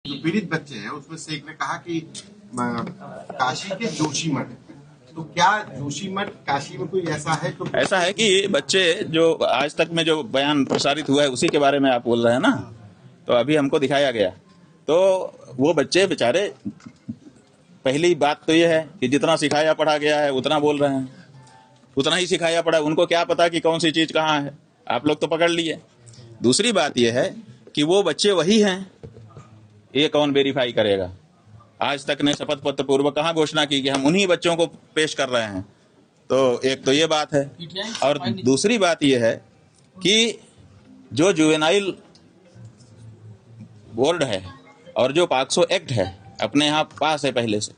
जो पीड़ित बच्चे हैं उसमें से एक ने कहा कि काशी के जोशीमठ, तो क्या जोशीमठ काशी में कोई ऐसा है? तो ऐसा है कि बच्चे जो आज तक में जो बयान प्रसारित हुआ है उसी के बारे में आप बोल रहे हैं ना, तो अभी हमको दिखाया गया। तो वो बच्चे बेचारे, पहली बात तो ये है कि जितना सिखाया पढ़ा गया है उतना बोल रहे हैं, उतना ही सिखाया पढ़ा, उनको क्या पता कि कौन सी चीज कहाँ है, आप लोग तो पकड़ लिए। दूसरी बात यह है कि वो बच्चे वही हैं, ये कौन वेरीफाई करेगा? आज तक ने शपथ पत्र पूर्वक कहाँ घोषणा की कि हम उन्हीं बच्चों को पेश कर रहे हैं। तो एक तो ये बात है, और दूसरी बात यह है कि जो जुवेनाइल बोर्ड है और जो पॉक्सो एक्ट है अपने यहाँ पास है पहले से,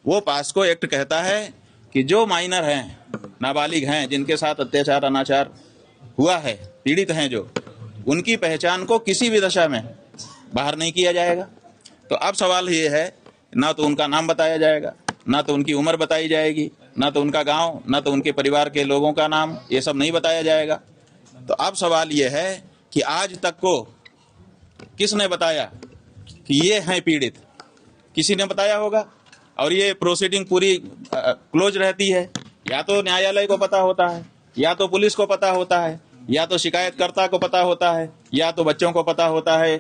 वो पॉक्सो एक्ट कहता है कि जो माइनर हैं, नाबालिग हैं, जिनके साथ अत्याचार अनाचार हुआ है, पीड़ित हैं जो, उनकी पहचान को किसी भी दशा में बाहर नहीं किया जाएगा। तो अब सवाल ये है, ना तो उनका नाम बताया जाएगा, ना तो उनकी उम्र बताई जाएगी, ना तो उनका गांव, ना तो उनके परिवार के लोगों का नाम, ये सब नहीं बताया जाएगा। तो अब सवाल ये है कि आज तक को किसने बताया कि ये हैं पीड़ित? किसी ने बताया होगा। और ये प्रोसीडिंग पूरी क्लोज रहती है, या तो न्यायालय को पता होता है, या तो पुलिस को पता होता है, या तो शिकायतकर्ता को पता होता है, या तो बच्चों को पता होता है।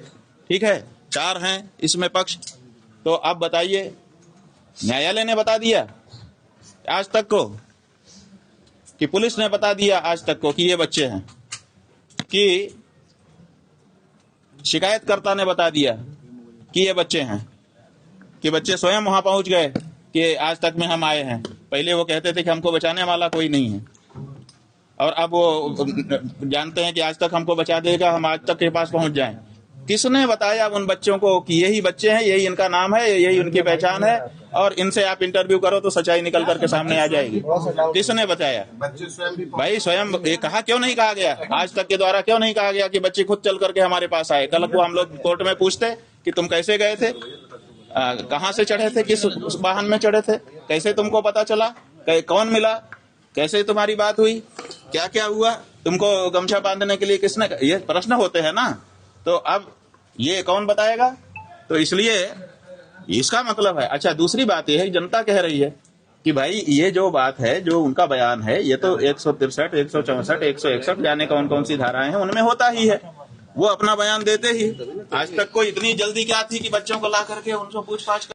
ठीक है, 4 हैं इसमें पक्ष। तो अब बताइए, न्यायालय ने बता दिया आज तक को कि पुलिस ने बता दिया आज तक को कि ये बच्चे हैं, कि शिकायतकर्ता ने बता दिया कि ये बच्चे हैं, कि बच्चे स्वयं वहां पहुंच गए कि आज तक में हम आए हैं। पहले वो कहते थे कि हमको बचाने वाला कोई नहीं है, और अब वो जानते हैं कि आज तक हमको बचा देगा, हम आज तक के पास पहुंच जाएं। किसने बताया उन बच्चों को कि यही बच्चे हैं, यही इनका नाम है, यही उनकी पहचान है, और इनसे आप इंटरव्यू करो तो सच्चाई निकल करके सामने आ जाएगी? किसने बताया? बच्चे स्वयं भी भाई स्वयं ये कहा क्यों नहीं कहा गया? आज तक के द्वारा क्यों नहीं कहा गया कि बच्चे खुद चल करके हमारे पास आए? कल को हम लोग कोर्ट में पूछते कि तुम कैसे गए थे, कहाँ से चढ़े थे, किस वाहन में चढ़े थे, कैसे तुमको पता चला, कौन मिला, कैसे तुम्हारी बात हुई, क्या क्या हुआ, तुमको गमछा बांधने के लिए किसने, ये प्रश्न होते हैं ना। तो अब ये कौन बताएगा? तो इसलिए इसका मतलब है। अच्छा, दूसरी बात यह है, जनता कह रही है कि भाई ये जो बात है, जो उनका बयान है, ये तो 163, 164, 161 जाने कौन कौन सी धाराएं हैं उनमें होता ही है। वो अपना बयान देते ही, आज तक को इतनी जल्दी क्या थी कि बच्चों को ला करके उनसे पूछताछ